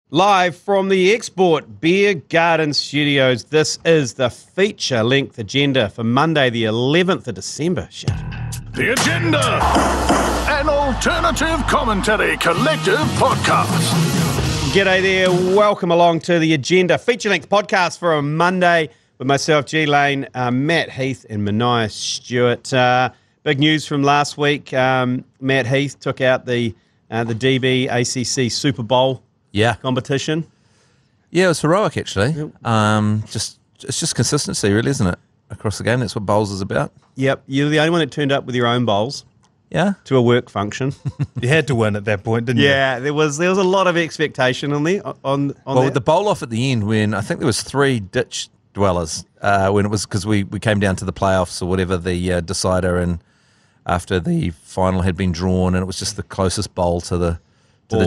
Live from the Export Beer Garden Studios, this is the feature-length agenda for Monday, the 11th of December. Shit. The Agenda, an alternative commentary collective podcast. G'day there, welcome along to the Agenda, feature-length podcast for a Monday with myself, G Lane, Matt Heath and Manaia Stewart. Big news from last week, Matt Heath took out the DB ACC Super Bowl competition. Yeah, it was heroic actually. It's just consistency, really, isn't it? Across the game, that's what bowls is about. Yep, you're the only one that turned up with your own bowls. Yeah, to a work function. You had to win at that point, didn't you? Yeah, there was a lot of expectation on there. On well, that. the bowl off at the end, when I think there was 3 ditch dwellers when it was because we came down to the playoffs or whatever, the decider, and after the final had been drawn, and it was just the closest bowl to the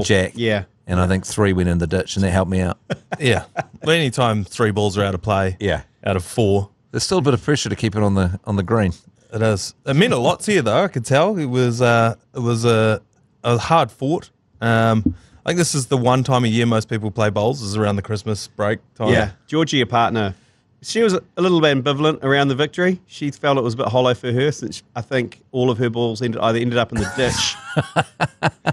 jack. Yeah. And I think 3 went in the ditch, and that helped me out. Yeah. Well, anytime 3 balls are out of play, out of 4. There's still a bit of pressure to keep it on the green. It is. It meant a lot to you, though. I could tell it was a hard fought. I think this is the one time a year most people play bowls is around the Christmas break time. Yeah, Georgie, your partner, she was a little bit ambivalent around the victory. She felt it was a bit hollow for her, since I think all of her balls either ended up in the ditch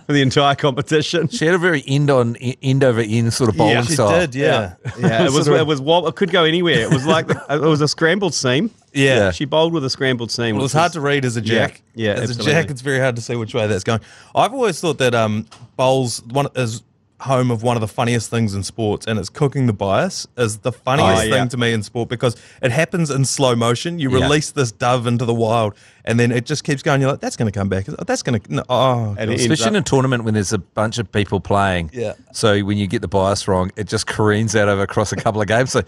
for the entire competition. She had a very end over end sort of bowling style. She did, yeah. It could go anywhere. It was like it was a scrambled seam. Yeah. She bowled with a scrambled seam. Well, it's hard to read as a jack. Yeah, as absolutely. a jack, it's very hard to see which way that's going. I've always thought that bowls is home of one of the funniest things in sports, and it's cooking the bias is the funniest thing to me in sport, because it happens in slow motion. You release this dove into the wild, and then it just keeps going. You're like, that's going to come back. That's going to Especially in a tournament when there's a bunch of people playing. Yeah. So when you get the bias wrong, it just careens out across a couple of games. So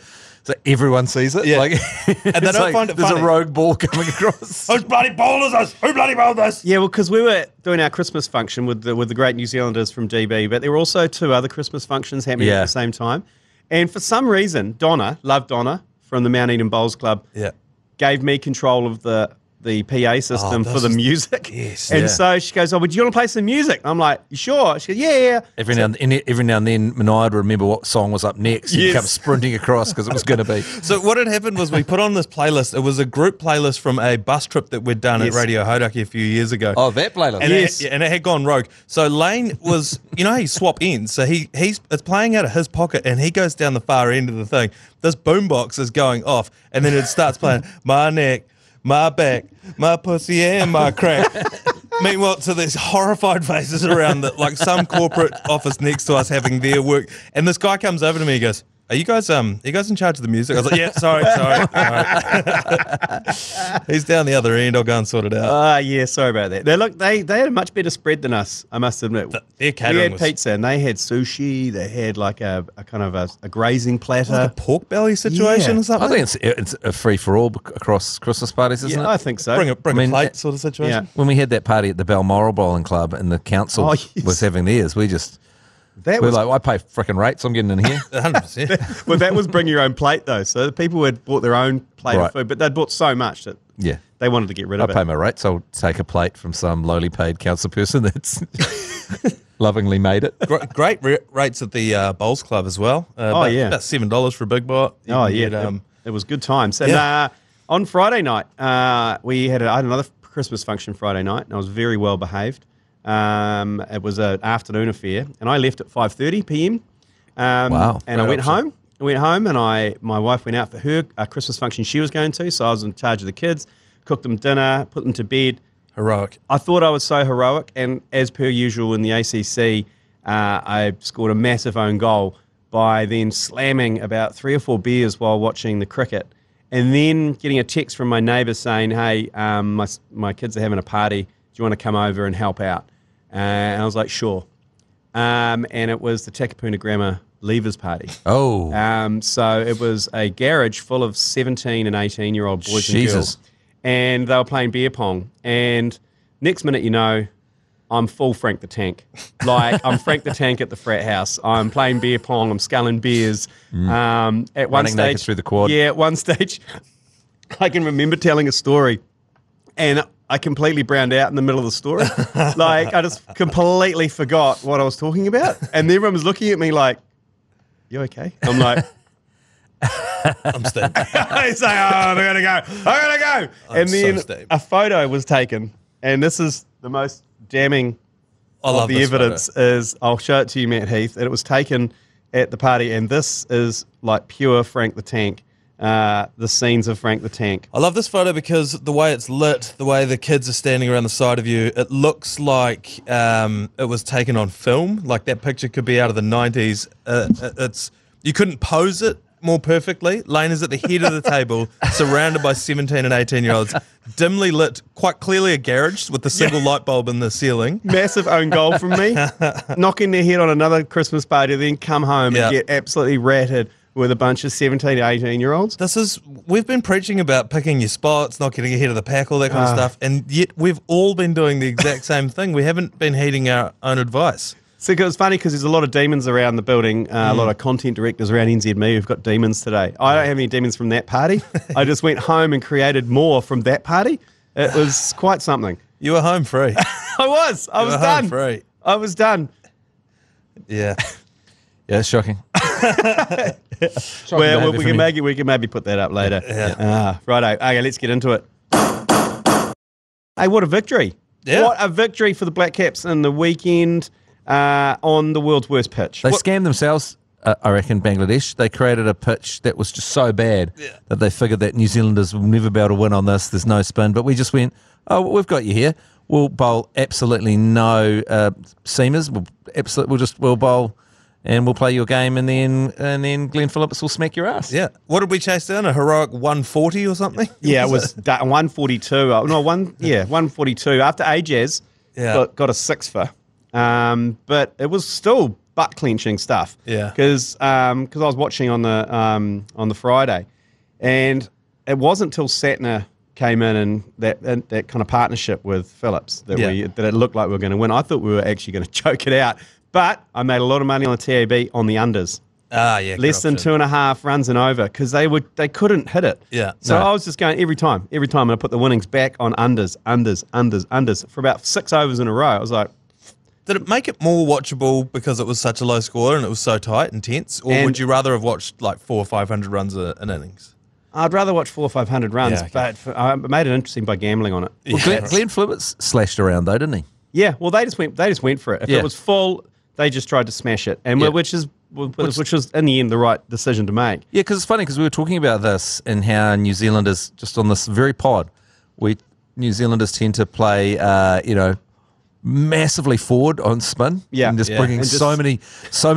everyone sees it. Yeah. Like, and they don't find it there's funny. a rogue ball coming across. Whose bloody ball is this? Who bloody bowled this? Yeah, well, because we were doing our Christmas function with the great New Zealanders from DB, but there were also 2 other Christmas functions happening at the same time. And for some reason, Donna from the Mount Eden Bowls Club, gave me control of the PA system for the music. Yes. And so she goes, would you want to play some music? I'm like, you sure? She goes, yeah. Every now and then, Manaia would remember what song was up next. He'd come sprinting across because it was going to be. So what had happened was we put on this playlist. It was a group playlist from a bus trip that we'd done at Radio Hodaki a few years ago. Oh, that playlist. And and it had gone rogue. So Lane was, how you swap ends. So it's playing out of his pocket, and he goes down the far end of the thing. This boombox is going off, and then it starts playing my neck, my back, my pussy, and my crack. Meanwhile, to these horrified faces around like some corporate office next to us having their work, and this guy comes over to me. He goes, "Are you guys in charge of the music?" I was like, "Yeah, sorry." He's down the other end. I'll go and sort it out. Sorry about that. They had a much better spread than us, I must admit. Their catering had pizza, and they had sushi. They had like a kind of a grazing platter, like a pork belly situation or something. I think it's a free for all across Christmas parties, isn't it? I think so. Bring a plate sort of situation. Yeah. When we had that party at the Balmoral Bowling Club and the council was having theirs, we're like, I pay frickin' rates, I'm getting in here. 100%. Well, that was bring your own plate, though. So the people had bought their own plate of food, but they'd bought so much that they wanted to get rid of it. I pay my rates. I'll take a plate from some lowly paid council person that's lovingly made it. Great rates at the Bowls Club as well. About $7 for a big bite. It was good times. And on Friday night, I had another Christmas function Friday night, and I was very well behaved. It was an afternoon affair, and I left at 5:30 p.m. Wow! And I went home. And my wife went out for her Christmas function she was going to, so I was in charge of the kids, cooked them dinner, put them to bed. Heroic. I thought I was so heroic, and as per usual in the ACC, I scored a massive own goal by then slamming about 3 or 4 beers while watching the cricket, and then getting a text from my neighbour saying, "Hey, my kids are having a party. Do you want to come over and help out?" And I was like, sure. And it was the Takapuna Grammar Leavers Party. Oh. So it was a garage full of 17 and 18-year-old boys and girls. And they were playing beer pong. And next minute, I'm full Frank the Tank. Like, I'm Frank the Tank at the frat house. I'm playing beer pong. I'm sculling beers. At one Running stage, naked through the quad. Yeah, at one stage, I can remember telling a story. And I completely browned out in the middle of the story. Like, I just completely forgot what I was talking about. And everyone was looking at me like, you okay? I'm like, I'm Steve. he's like, oh, I'm going to go. And then Steve. a photo was taken, and this is the most damning I of love the this evidence photo. is, I'll show it to you, Matt Heath, and it was taken at the party, and this is like pure Frank the Tank, the scenes of Frank the Tank. I love this photo because the way it's lit, the way the kids are standing around the side of you, it looks like it was taken on film. Like that picture could be out of the 90s. You couldn't pose it more perfectly. Lane is at the head of the table, surrounded by 17 and 18-year-olds, dimly lit, quite clearly a garage with the single light bulb in the ceiling. Massive own goal from me, knocking their head on another Christmas party, then come home and get absolutely ratted with a bunch of 17 to 18-year-olds. We've been preaching about picking your spots, not getting ahead of the pack, all that kind of stuff, and yet we've all been doing the exact same thing. We haven't been heeding our own advice. So it's funny because there's a lot of demons around the building, a lot of content directors around NZME who've got demons today. I don't have any demons from that party. I just went home and created more from that party. It was quite something. You were home free. I was done. Free. I was done. Yeah. Yeah, it's shocking. Well, we can maybe put that up later. Righto. Okay, let's get into it. Hey, what a victory! Yeah. What a victory for the Black Caps in the weekend on the world's worst pitch. They scammed themselves, I reckon, Bangladesh. They created a pitch that was just so bad that they figured that New Zealanders will never be able to win on this. There's no spin. But we just went, oh, we've got you here. We'll bowl absolutely no seamers. We'll bowl and we'll play your game, and then Glenn Phillips will smack your ass. Yeah. What did we chase down? A heroic 140 or something? Yeah, it was 142. 142. After Ajaz got a 6 for. But it was still butt clenching stuff. Yeah. Because I was watching on the Friday, and it wasn't till Satner came in and that kind of partnership with Phillips that it looked like we were going to win. I thought we were actually going to choke it out, but I made a lot of money on the TAB on the unders. Less than 2.5 runs and over because they couldn't hit it. Yeah. So I was just going every time, and I put the winnings back on unders for about 6 overs in a row. I was like, did it make it more watchable because it was such a low score and it was so tight and tense, or would you rather have watched like 400 or 500 runs an innings? I'd rather watch 400 or 500 runs, but I made it interesting by gambling on it. Well, Glenn Phillips slashed around though, didn't he? Yeah. Well, they just went for it. If it was full, they just tried to smash it, and which was in the end the right decision to make. Yeah, because it's funny because we were talking about this and how New Zealanders, just on this very pod, New Zealanders tend to play, massively forward on spin, and just bringing so many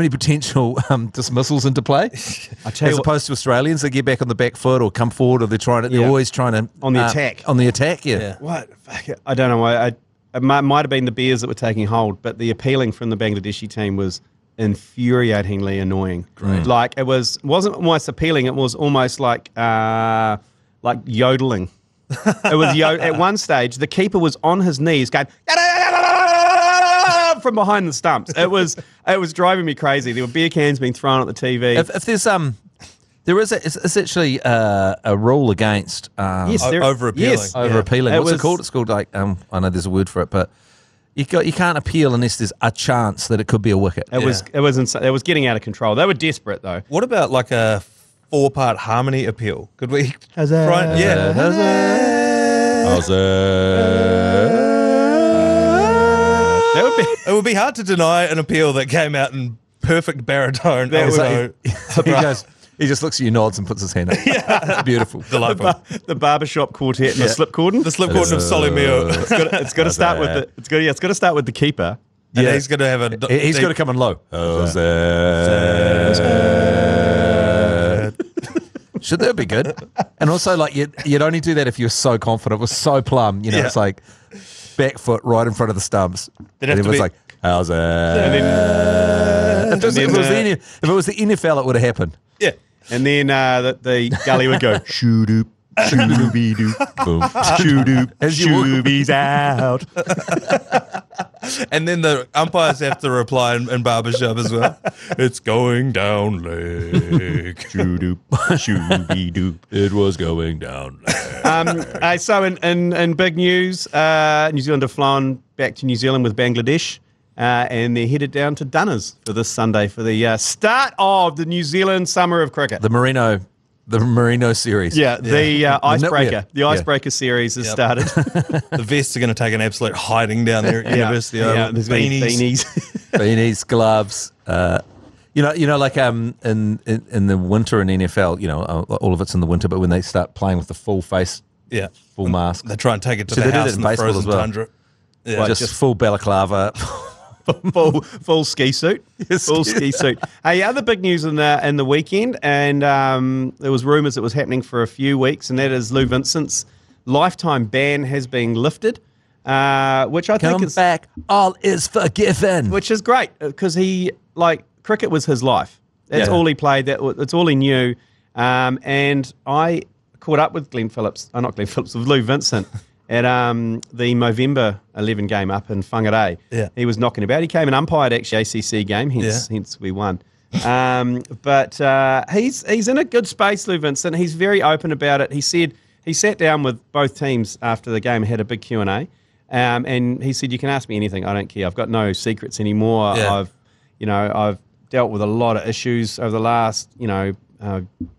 potential dismissals into play, as opposed to Australians that get back on the back foot or come forward, or they're always trying to on the attack. On the attack, yeah. What? Fuck it. I don't know why. It might have been the Bears that were taking hold, but the appealing from the Bangladeshi team was infuriatingly annoying. Great. Like it wasn't almost appealing. It was almost like yodeling. It was at one stage the keeper was on his knees going from behind the stumps. It was driving me crazy. There were beer cans being thrown at the TV. If there's it's actually a rule against over appealing. Yes, over appealing. What's it called? It's called I know there's a word for it, but you can't appeal unless there's a chance that it could be a wicket. It was getting out of control. They were desperate though. What about like a 4-part harmony appeal? Could we try? It would be hard to deny an appeal that came out in perfect baritone. He just looks at you, nods, and puts his hand up. It's beautiful. Delightful. The barbershop quartet and the slip cordon. The slip cordon of Solomeo. It's got to start with it's got to start with the keeper. And he's going to have he's got to come in low. Should that be good? And also, like, you'd only do that if you're so confident. It was so plumb. It's like back foot right in front of the stumps. And everyone's like, how's it? If it was the NFL, it would have happened. Yeah. And then the gully would go, shoo-doop, shoo-doop, boom, shoo-doop, shoo-bees out. And then the umpires have to reply in barbershop as well. It's going down leg. Shoo-doop, shoo-be-doop. It was going down leg. So in big news, New Zealand have flown back to New Zealand with Bangladesh. and they're headed down to Dunners for this Sunday for the start of the New Zealand Summer of Cricket. The Merino series. Yeah, the icebreaker. The icebreaker series has started. The vests are going to take an absolute hiding down there at University. There's beanies. Beanies, gloves. Like in the winter in NFL, all of it's in the winter, but when they start playing with the full face, full mask, they try and take it to So the they do house that in in the baseball frozen as well. tundra. Yeah. Like just full balaclava. full ski suit. Full ski suit. Hey, other big news in the weekend, and there was rumours it was happening for a few weeks, and that is Lou Vincent's lifetime ban has been lifted, which I think is back, all is forgiven. which is great because cricket was his life. That's all he played. That's all he knew. And I caught up with with Lou Vincent at the Movember 11 game up in Whangarei. Yeah. He was knocking about. He came and umpired actually ACC game, hence we won. But he's in a good space, Lou Vincent. He's very open about it. He said he sat down with both teams after the game, had a big Q&A, and he said, "You can ask me anything. I don't care. I've got no secrets anymore. Yeah. I've dealt with a lot of issues over the last,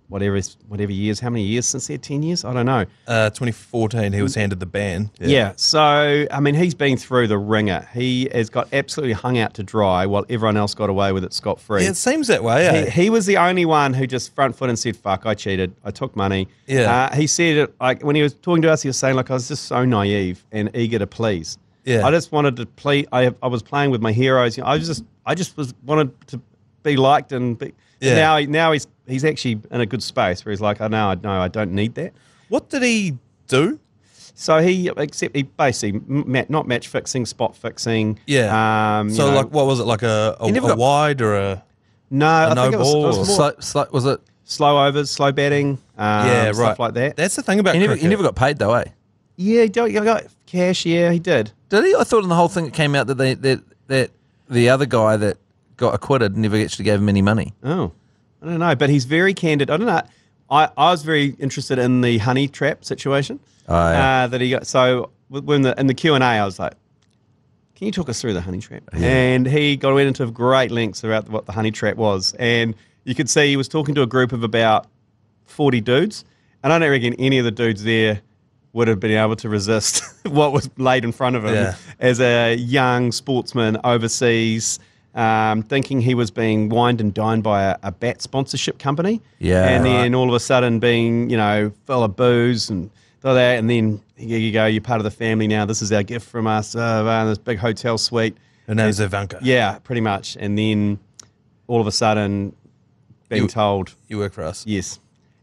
whatever years. How many years since there? 10 years? I don't know. 2014, he was handed the ban. Yeah. So, I mean, he's been through the ringer. He has got absolutely hung out to dry while everyone else got away with it scot-free. Yeah, it seems that way, eh? He was the only one who just front foot and said, "Fuck, I cheated. I took money." Yeah. He said it, like, when he was talking to us, he was saying, like, I was just so naive and eager to please. Yeah. I just wanted to please. I was playing with my heroes. I just wanted to be liked and be. Yeah. Now he's actually in a good space where he's like, I don't need that. What did he do? So he basically not match fixing, spot fixing. Yeah. What was it, like a wide or a no? I no think it ball? was more Was it? slow overs, slow batting, stuff like that. That's the thing about cricket. He never got paid though, eh? Yeah, he got cash. Yeah, he did. Did he? I thought in the whole thing it came out that that the other guy that got acquitted never actually gave him any money. Oh, I don't know, but he's very candid. I don't know. I was very interested in the honey trap situation that he got. So when in the Q&A, I was like, "Can you talk us through the honey trap?" Yeah. And he went into great lengths about what the honey trap was, and you could see he was talking to a group of about 40 dudes, and I don't reckon any of the dudes there would have been able to resist what was laid in front of him as a young sportsman overseas. Thinking he was being wined and dined by a bat sponsorship company. Yeah. And then all of a sudden being, full of booze and all that. And then here you go, you're part of the family now. This is our gift from us. This big hotel suite. Her name's Ivanka. Yeah, pretty much. And then all of a sudden being told. You work for us. Yes.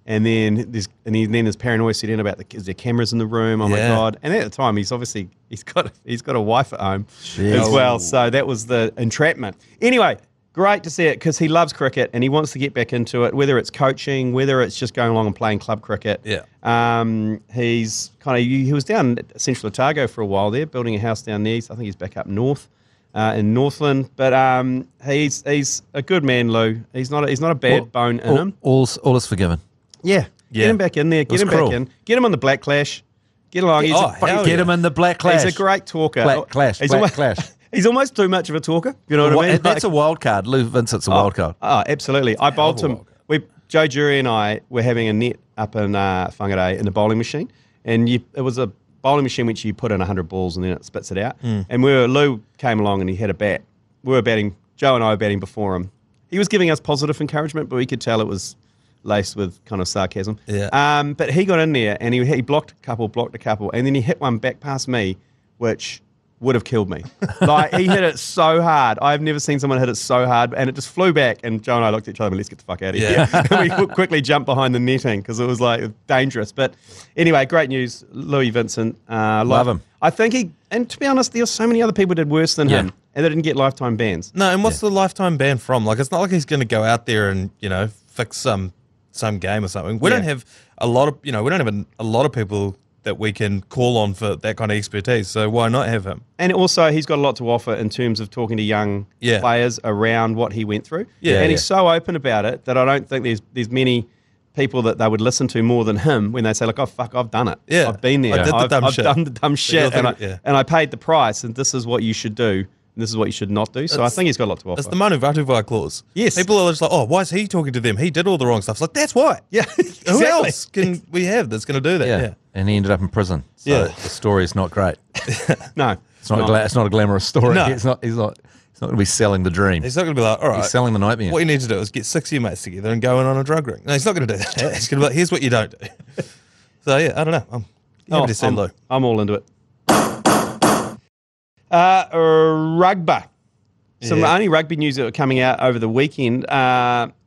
And then there's paranoia set in about is there cameras in the room? Oh my God! And at the time, he's got a wife at home as well. So that was the entrapment. Anyway, great to see it because he loves cricket and he wants to get back into it. Whether it's coaching, whether it's just going along and playing club cricket. Yeah. He was down at Central Otago for a while there, building a house down there. I think he's back up north. In Northland, but he's a good man, Lou. He's not a bad bone in him. All is forgiven. Yeah. Get him back in there. Get him back in. Get him on the Black Clash. Get along. Get him in the Black Clash. He's a great talker. Black Clash. He's almost too much of a talker. You know what I mean? That's a wild card. Lou Vincent's a wild card. Oh, absolutely. I bowled him. Joe Jury and I were having a net up in Whangarei in the bowling machine, and it was a bowling machine which you put in 100 balls and then it spits it out. And Lou came along and he had a bat. We were batting. Joe and I were batting before him. He was giving us positive encouragement, but we could tell it was laced with kind of sarcasm. Yeah. But he got in there and he blocked a couple, and then he hit one back past me, which would have killed me. Like, he hit it so hard. I've never seen someone hit it so hard, and it just flew back, and Joe and I looked at each other and let's get the fuck out of here. And we quickly jumped behind the netting because it was like dangerous. But anyway, great news. Louis Vincent. Love him. I think and to be honest, there were so many other people who did worse than him, and they didn't get lifetime bans. No, and what's the lifetime ban from? Like, it's not like he's going to go out there and, fix some game or something. We don't have a lot of, we don't have a lot of people that we can call on for that kind of expertise. So why not have him? And also, he's got a lot to offer in terms of talking to young players around what he went through. Yeah, and he's so open about it that I don't think there's many people that they would listen to more than him when they say, like, "Oh fuck, I've done it. I've been there. I did the dumb I've shit. done the dumb shit, and I paid the price. And this is what you should do this is what you should not do. So I think he's got a lot to offer. It's the Manu Vatuvai clause. Yes. People are just like, oh, why is he talking to them? He did all the wrong stuff. It's like, that's why. Yeah, Who exactly. else can we have that's going to do that? Yeah. And he ended up in prison. So Yeah. the story is not great. No, It's not a glamorous story. No. He's not going to be selling the dream. He's not going to be like, all right. He's selling the nightmare. What you need to do is get 6 of your mates together and go in on a drug ring. No, he's not going to do that. He's going to be like, here's what you don't do. So, yeah, I don't know. I'm happy to see Lou. I'm all into it. Rugby. Some only rugby news that were coming out over the weekend.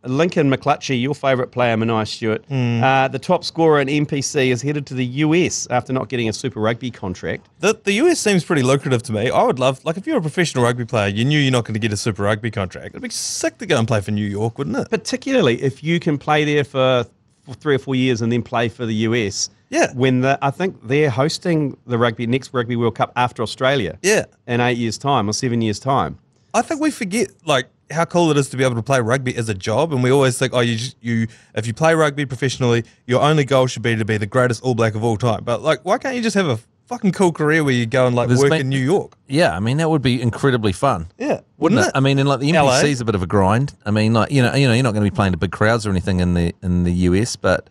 Lincoln McClutchy, your favourite player, Manaia Stewart, the top scorer in NPC, is headed to the US after not getting a Super Rugby contract. The US seems pretty lucrative to me. I would love, like, if you're a professional rugby player, you knew you're not going to get a Super Rugby contract. It'd be sick to go and play for New York, wouldn't it? Particularly if you can play there for 3 or 4 years and then play for the US. Yeah. When I think they're hosting the next Rugby World Cup after Australia. Yeah. In 8 years' time or 7 years' time. I think we forget, like, how cool it is to be able to play rugby as a job, and we always think, oh, if you play rugby professionally, your only goal should be to be the greatest All Black of all time. But, like, why can't you just have a fucking cool career where you go and, like, work in New York? Yeah, I mean, that would be incredibly fun. Yeah, wouldn't it? I mean, and like the LA? NPC is a bit of a grind. I mean, like you're not going to be playing to big crowds or anything in the US, but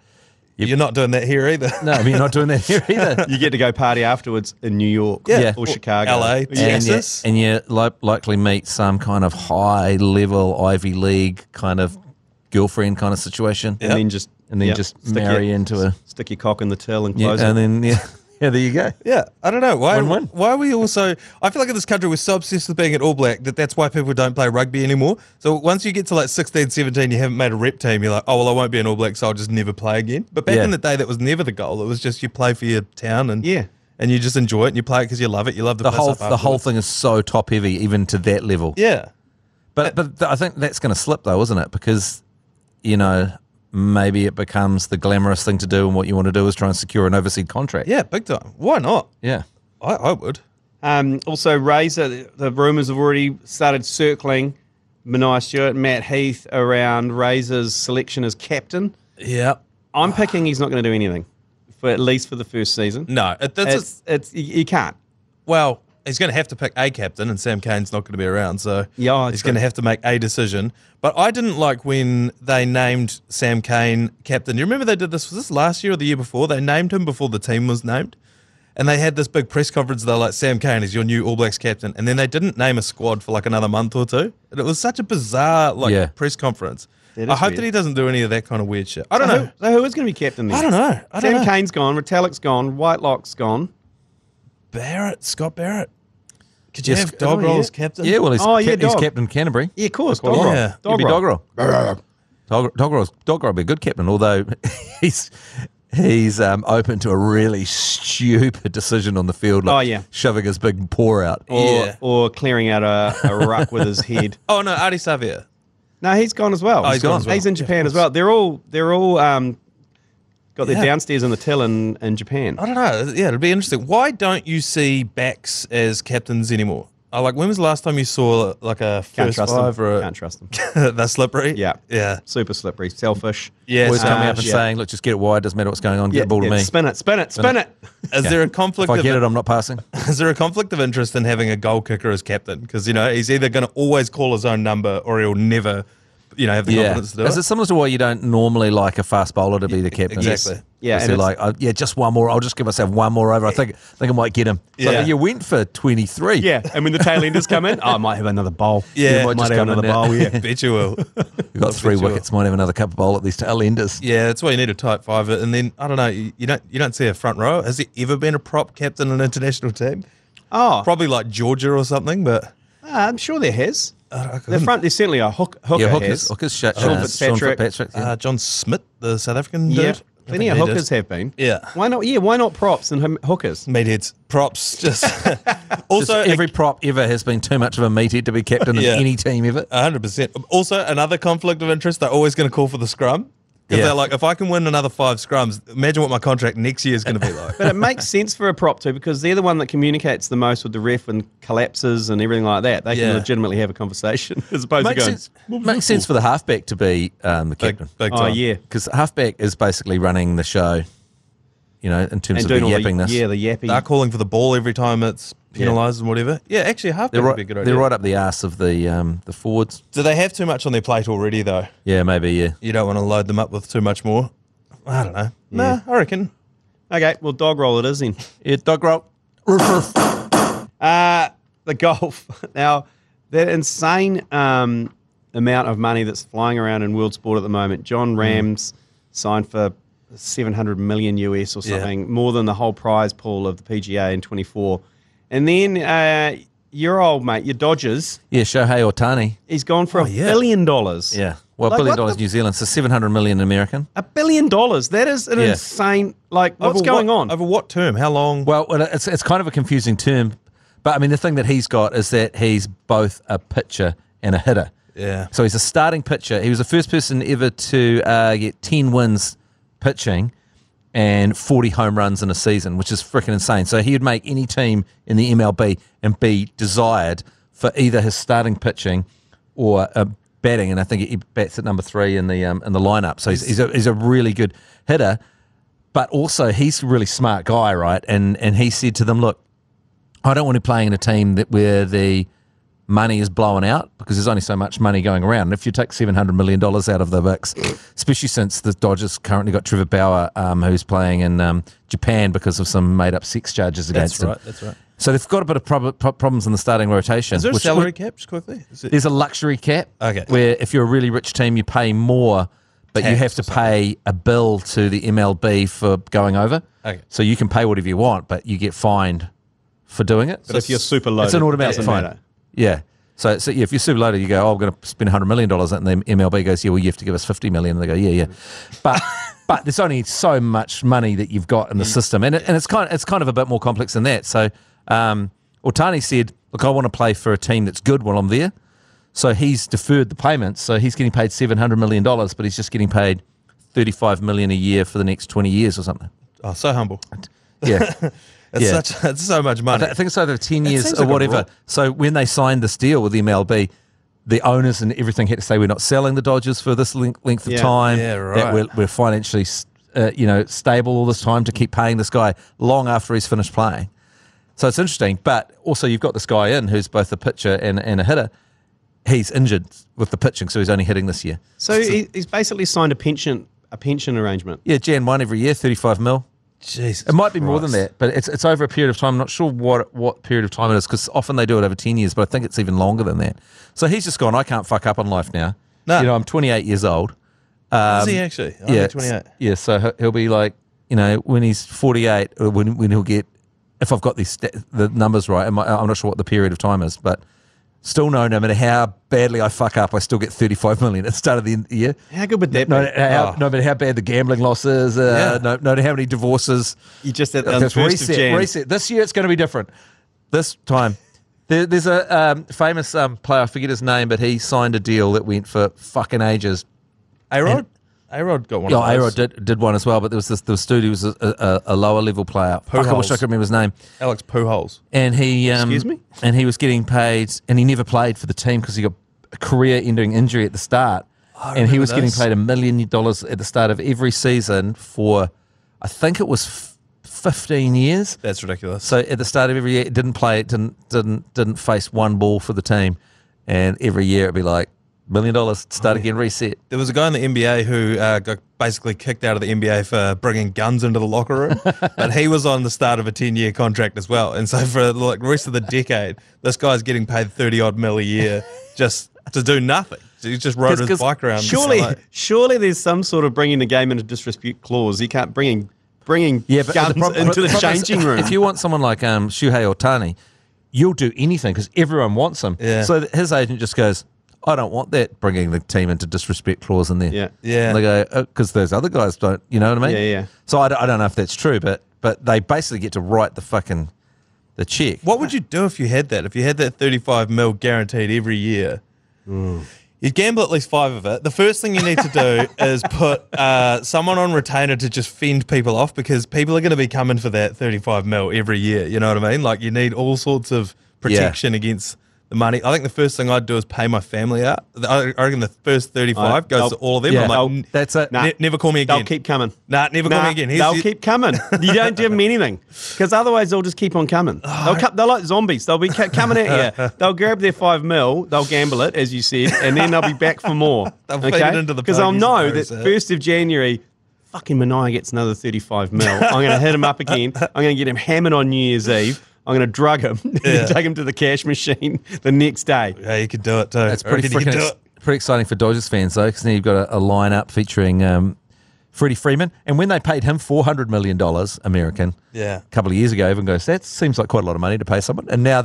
You're not doing that here either. no, I mean, you're not doing that here either. You get to go party afterwards in New York Yeah. or Chicago. LA, Texas. And you likely meet some kind of high level Ivy League kind of girlfriend kind of situation, And then just marry into a stick your cock in the till and yeah, close and it. then yeah, there you go. Yeah, I don't know. Why Win-win. Why are we also... I feel like in this country we're so obsessed with being an All Black that's why people don't play rugby anymore. So once you get to like 16, 17, you haven't made a rep team, you're like, oh, well, I won't be an All Black, so I'll just never play again. But back Yeah. in the day, that was never the goal. It was just you play for your town and Yeah. and you just enjoy it and you play it because you love it. You love The whole thing is so top heavy, even to that level. Yeah. But I think that's going to slip though, isn't it? Because maybe it becomes the glamorous thing to do, and what you want to do is try and secure an overseas contract. Yeah, big time. Why not? Yeah. I would. Also, Razor, the rumours have already started circling Manaia Stewart and Matt Heath around Razor's selection as captain. Yeah. I'm picking he's not going to do anything, for at least for the first season. No, You can't. well, he's going to have to pick a captain, and Sam Cane's not going to be around, so Yeah, he's going to have to make a decision. But I didn't like when they named Sam Cane captain. You remember they did this? Was this last year or the year before? They named him before the team was named, and they had this big press conference. They're like, Sam Cane is your new All Blacks captain, and then they didn't name a squad for like another month or two. And it was such a bizarre press conference. That is I hope weird. that he doesn't do any of that kind of weird shit. I don't know. So who is going to be captain then? I don't know. I don't Sam know. Cane's gone, Retallick's gone, Whitelock's gone. Scott Barrett. Could you Yes, have Dog as captain? Yeah, well, he's, Oh, yeah, he's Dog. captain Canterbury. Yeah, of course. Dog Dog Roll. Yeah. He'd be Dog Roll. Dog Roll would be a good captain, although he's open to a really stupid decision on the field, like shoving his big paw out. Or clearing out a ruck with his head. Oh, no, Adi Savia. No, he's gone as well. Oh, he's gone as well. He's in Japan as well. They're all got their downstairs in the till in Japan. I don't know. Yeah, it'll be interesting. Why don't you see backs as captains anymore? Like, when was the last time you saw like a Can't first trust five them. or Can't trust them. they're slippery? Yeah. Yeah. Super slippery. Selfish. Yeah. Always coming up and yeah. saying, look, just get it wide, doesn't matter what's going on, get the ball to me. Spin it. Is there a conflict If I get it, I'm not passing. Is there a conflict of interest in having a goal kicker as captain? Because, he's either going to always call his own number or he'll never, have the confidence to do Is it. it similar to why you don't normally like a fast bowler to be the captain? Exactly. Yeah, Because and they're it's- like, just one more. I'll just give myself one more over. I think I might get him. It's like, Yeah. you went for 23. Yeah, and when the tail enders come in, I might have another bowl. Yeah, might just have come in another now. bowl. Yeah. Bet you will. You've got 3 Bet you wickets, might have another couple bowl at these tail enders. Yeah, that's why you need a tight five. And then, I don't know, you don't see a front row. Has there ever been a prop captain in an international team? Oh, Probably like Georgia or something, but I'm sure there has. I The couldn't- front, there's certainly a hooker. Yeah, has. Hookers, Sean Sean Fitzpatrick. Fitzpatrick. Yeah. John Smith, the South African Yeah, dude. plenty of hookers have been. Yeah. Why not? Yeah, why not props and hookers? Meatheads, props, just also Just every prop ever has been too much of a meathead to be captain Yeah. of any team ever. 100%. Also, another conflict of interest. They're always going to call for the scrum because Yeah. they're like, if I can win another 5 scrums, imagine what my contract next year is going to be like. But it makes sense for a prop too because they're the one that communicates the most with the ref and collapses and everything like that. They Yeah. can legitimately have a conversation as opposed to going. Makes sense for the halfback to be the captain. Big Oh time. yeah, Because halfback is basically running the show you know, in terms And of the doing all yappiness. the yappy. They're calling for the ball every time it's penalised and whatever. Yeah, actually, a halfback would be a good idea. They're right up the arse of the forwards. Do they have too much on their plate already, though? Yeah, maybe, yeah. You don't want to load them up with too much more? I don't know. Nah, I reckon. Okay, well, dog roll it is then. Yeah, dog roll. The golf. Now, that insane amount of money that's flying around in world sport at the moment. John Rahm's signed for 700 million US or something, more than the whole prize pool of the PGA in 24. And then your old mate, your Dodgers. Yeah, Shohei Otani. He's gone for $1 billion. Yeah. Well, Like, $1 billion what New Zealand, so 700 million American. $1 billion. That is an insane. Like, what's Over going on? Over what term? How long? Well, it's kind of a confusing term, but I mean the thing that he's got is that he's both a pitcher and a hitter. Yeah. So he's a starting pitcher. He was the first person ever to get 10 wins pitching and 40 home runs in a season, which is freaking insane. So he would make any team in the MLB and be desired for either his starting pitching or batting. And I think he bats at number 3 in the lineup. So he's a really good hitter. But also, he's a really smart guy, right? And he said to them, look, I don't want to play in a team where the money is blowing out because there's only so much money going around. And if you take $700 million out of the mix, especially since the Dodgers currently got Trevor Bauer, who's playing in Japan because of some made-up sex charges against him. That's right. So they've got a bit of problems in the starting rotation. Is there a salary cap, just quickly? There's a luxury cap where if you're a really rich team, you pay more, but you have to pay a bill to the MLB for going over. Okay. So you can pay whatever you want, but you get fined for doing it. But if you're super loaded, it's an automatic doesn't fine. matter. Yeah. So yeah, if you're super loaded, you go, oh, I'm going to spend $100 million, and the MLB goes, yeah, well, you have to give us $50 million. And they go, yeah. But there's only so much money that you've got in the system, and it's kind of a bit more complex than that. So Otani said, look, I want to play for a team that's good while I'm there. So he's deferred the payments. So he's getting paid $700 million, but he's just getting paid $35 million a year for the next 20 years or something. Oh, so humble. Yeah. It's so much money. I think it's over 10 years seems or like a whatever. rot. So when they signed this deal with the MLB, the owners and everything had to say, we're not selling the Dodgers for this length of time. Yeah, That right. we're financially stable all this time to keep paying this guy long after he's finished playing. So it's interesting. But also you've got this guy in who's both a pitcher and a hitter. He's injured with the pitching, so he's only hitting this year. So he's basically signed a pension arrangement. Yeah, Jan 1 every year, 35 mil. Jesus It might be more than that, but it's over a period of time. I'm not sure what period of time it is because often they do it over 10 years, but I think it's even longer than that. So he's just gone, I can't fuck up on life now. No. I'm 28 years old. Is he actually? Yeah, 28. Yeah, so he'll be like, when he's 48, or when he'll get, if I've got the numbers right, I'm not sure what the period of time is, but still no matter how badly I fuck up, I still get 35 million at the start of the year. How good would that No, be? no matter how bad the gambling loss is, no matter how many divorces. You just at the Just 1st of Jan. reset. This year it's going to be different. This time. There's a famous player, I forget his name, but he signed a deal that went for fucking ages. A-Rod? A-Rod got one Yeah, of those. A-Rod did one as well, but there was this dude who was a lower level player. Fuck, I wish I could remember his name. Alex Pujols. And he Excuse me? And he was getting paid, and he never played for the team because he got a career-ending injury at the start. And he was getting paid $1 million at the start of every season for, I think it was 15 years. That's ridiculous. So at the start of every year, it didn't play. It didn't face one ball for the team, and every year it'd be like $1 million, start again, reset. There was a guy in the NBA who got basically kicked out of the NBA for bringing guns into the locker room, but he was on the start of a 10-year contract as well. And so for the rest of the decade, this guy's getting paid 30-odd mil a year just to do nothing. He just rode his bike around. Surely there's some sort of bringing the game into disrespute clause. You can't bringing guns into the changing room. If you want someone like Shohei Otani, you'll do anything because everyone wants him. Yeah. So his agent just goes, I don't want that bringing the team into disrespect clause in there. Yeah. And they go, because those other guys don't, you know what I mean? Yeah. So I don't know if that's true, but they basically get to write the check. What would you do if you had that? If you had that 35 mil guaranteed every year, you'd gamble at least 5 of it. The first thing you need to do is put someone on retainer to just fend people off because people are going to be coming for that 35 mil every year. You know what I mean? Like you need all sorts of protection against the money. I think the first thing I'd do is pay my family out. I reckon the first 35 goes to all of them. Yeah, I'm like, that's it. Never call me again. They'll keep coming. Never call me again. They'll keep coming. You don't give them anything because otherwise they'll just keep on coming. They're like zombies. They'll be coming at you. They'll grab their $5 million. They'll gamble it, as you said, and then they'll be back for more. They'll feed it into the because I'll pokies know and that throws 1st of January, fucking Manaia gets another $35 million. I'm going to hit him up again. I'm going to get him hammered on New Year's Eve. I'm going to drug him and take him to the cash machine the next day. Yeah, you could do it too. That's pretty pretty exciting for Dodgers fans, though, because now you've got a lineup featuring Freddie Freeman. And when they paid him $400 million American a couple of years ago, everyone goes, that seems like quite a lot of money to pay someone. And now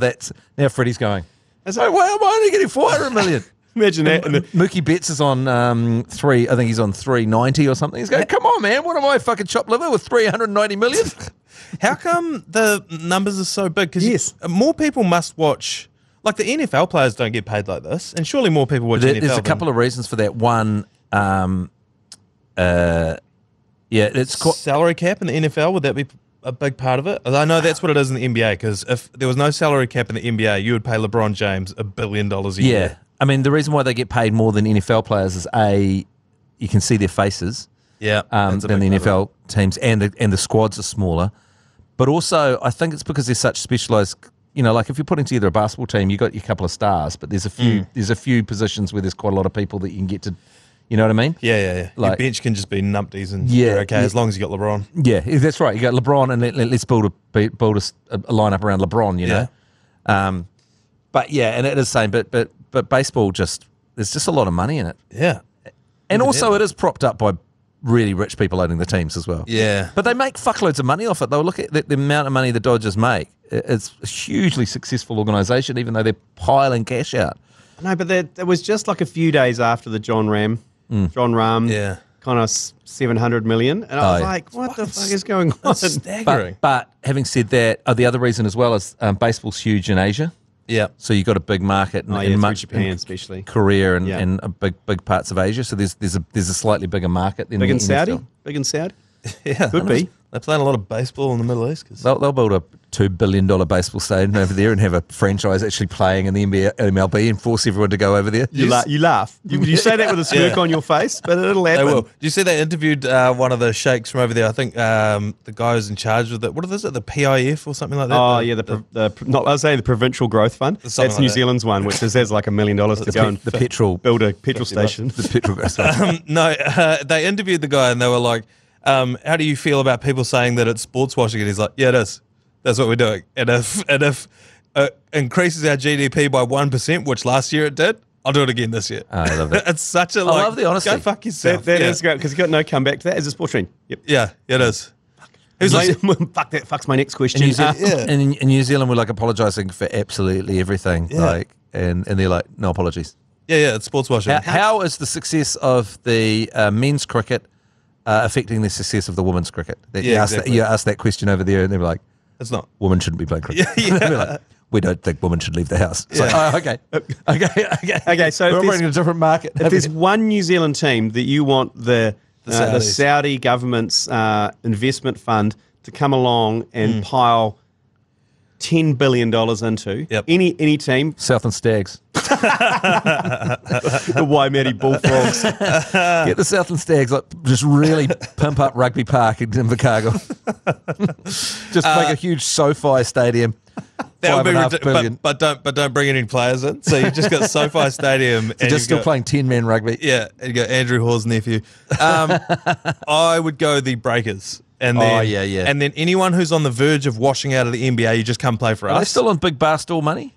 Freddie's going, why am I only getting $400 million? Imagine that. And Mookie Betts is on I think he's on 390 or something. He's going, come on, man, what am I, fucking chopped liver with 390 million? How come the numbers are so big? Because more people must watch. Like the NFL players don't get paid like this, and surely more people watch NFL. There's a couple of reasons for that. One, it's salary cap in the NFL. Would that be a big part of it? I know that's what it is in the NBA. Because if there was no salary cap in the NBA, you would pay LeBron James $1 billion a year. Yeah, I mean the reason why they get paid more than NFL players is you can see their faces. Yeah, than the NFL teams, and the squads are smaller. But also, I think it's because they're such specialised. You know, like if you're putting together a basketball team, you've got your couple of stars, but there's a few positions where there's quite a lot of people that you can get to. You know what I mean? Yeah. Like, your bench can just be numpties, and you're okay as long as you got LeBron. Yeah, that's right. You got LeBron, and let's build a lineup around LeBron. You know, but yeah, and it is the same. But baseball there's just a lot of money in it. Yeah, and also it is propped up by really rich people owning the teams as well. Yeah. But they make fuckloads of money off it. They'll look at the amount of money the Dodgers make. It's a hugely successful organisation, even though they're piling cash out. No, but it was just like a few days after the John Rahm kind of 700 million. And I was like, what the fuck is going on? That's staggering. But having said that, the other reason as well is baseball's huge in Asia. Yeah. So you've got a big market in through Japan, especially Korea and a big parts of Asia. So there's a slightly bigger market than big the in Saudi. NFL. Big in Saudi. Yeah, Could be. They're playing a lot of baseball in the Middle East. They'll build a $2 billion baseball stadium over there and have a franchise actually playing in the MLB and force everyone to go over there. You laugh. You say that with a smirk on your face, but it'll happen. They will. Do you see they interviewed one of the sheikhs from over there? I think the guy who's in charge of what is it? The PIF or something like that? Oh, I was saying the Provincial Growth Fund. That's like New Zealand's one, which has like $1 million to go and build a petrol station. The petrol station. No, they interviewed the guy and they were like, how do you feel about people saying that it's sports washing? And he's like, yeah, it is. That's what we're doing. And if increases our GDP by 1%, which last year it did, I'll do it again this year. I love it. It's such a I love the honesty. Go fuck yourself. That is great because you got no comeback to that as a sports trend. Yep. Yeah, it is. Who's like, fuck that? Fuck's my next question. In New Zealand, we're like apologising for absolutely everything. Yeah. Like, and they're like, no apologies. Yeah, it's sports washing. How is the success of the men's cricket affecting the success of the women's cricket? You asked that question over there, and they were like, it's not. Women shouldn't be playing cricket. Yeah. Like, we don't think women should leave the house. It's like, oh, okay. Okay, so we're operating in a different market. If there's one New Zealand team that you want the Saudi government's investment fund to come along and pile $10 billion into, any team. Southern Stags. The Waimea Bullfrogs. Get the Southern Stags, like, just really pimp up Rugby Park in Invercargill. Just make a huge SoFi stadium. That would be ridiculous, but don't bring any players in. So you just got SoFi Stadium, and just still playing 10-man rugby. Yeah, and you got Andrew Hall's nephew. I would go the Breakers. And then, and then anyone who's on the verge of washing out of the NBA, you just come play for us. Are they still on big barstool money?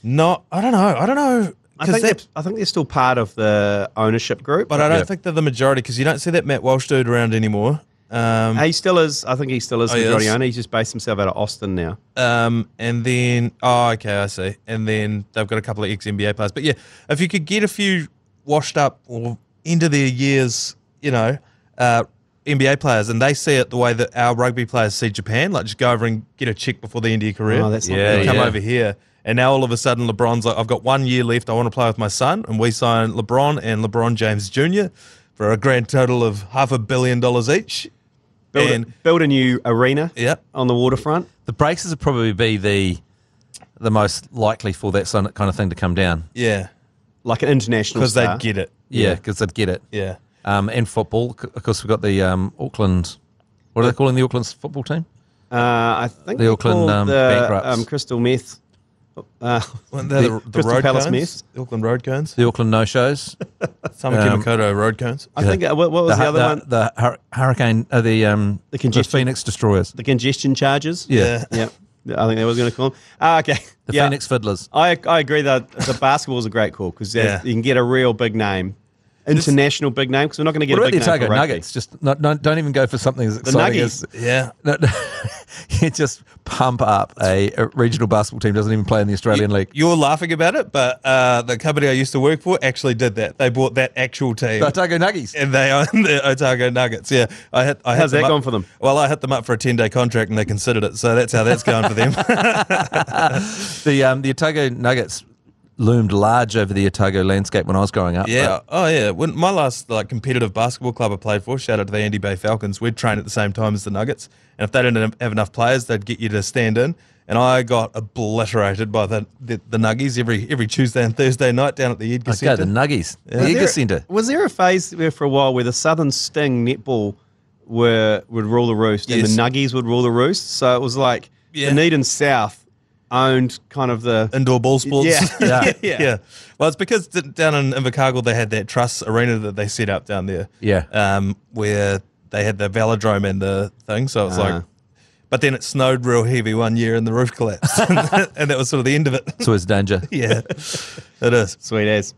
No, I don't know. I think they're still part of the ownership group, but I don't think they're the majority because you don't see that Matt Walsh dude around anymore. He still is. I think he still is the majority owner. He's just based himself out of Austin now. And then, okay, I see. And then they've got a couple of ex-NBA players. But yeah, if you could get a few washed up or end of their years, NBA players, and they see it the way that our rugby players see Japan, like just go over and get a check before the end of your career. Oh, that's not bad. Come over here. And now all of a sudden LeBron's like, I've got 1 year left. I want to play with my son. And we sign LeBron and LeBron James Jr. for a grand total of $500 million each. Build a new arena on the waterfront. The Breakers would probably be the most likely for that kind of thing to come down. Yeah. Like an international Because star. they'd get it. Yeah, because they'd get it. Yeah. And football, of course, we've got the Auckland. What are they calling the Auckland football team? I think The they're Auckland, called bankrupts. Crystal Meth. Weren't they the Crystal road Palace cones? Meth. The Auckland road cones? The Auckland no-shows. Tamakimokoto road cones? I think what was the other one? The Hurricane, the congestion- Phoenix Destroyers. The congestion charges. Yeah. Yeah. I think that was going to call them. Okay. The Yeah. Phoenix Fiddlers. I agree that the basketball is a great call because Yeah. you can get a real big name, international big name, because we're not going to get What a about big the name Otago for rugby. Nuggets? Just don't even go for something as exciting Nuggies. as Yeah. no, you just pump up a regional basketball team doesn't even play in the Australian League. You're laughing about it, but the company I used to work for actually did that. They bought that actual team. The Otago Nuggies. And they own the Otago Nuggets. Yeah, How's that gone for them? Well, I hit them up for a 10-day contract, and they considered it. So that's how that's going for them. The Otago Nuggets loomed large over the Otago landscape when I was growing up. Yeah. Oh, yeah. When my last competitive basketball club I played for, shout out to the Andy Bay Falcons, we'd train at the same time as the Nuggets. And if they didn't have enough players, they'd get you to stand in. And I got obliterated by the Nuggies every Tuesday and Thursday night down at the Edgar Okay, Centre. the Nuggies. Yeah. The Edgar Centre. Was there a phase there for a while where the Southern Sting netball would rule the roost and Yes. the Nuggies would rule the roost? So it was like Yeah. Dunedin South owned kind of the... Indoor ball sports. Yeah. Yeah. Well, it's because down in Invercargill they had that truss arena that they set up down there. Yeah. Where they had the velodrome and the thing. So it's like, but then it snowed real heavy one year and the roof collapsed, and that was sort of the end of it. So it's danger. Yeah, it is. Sweet as.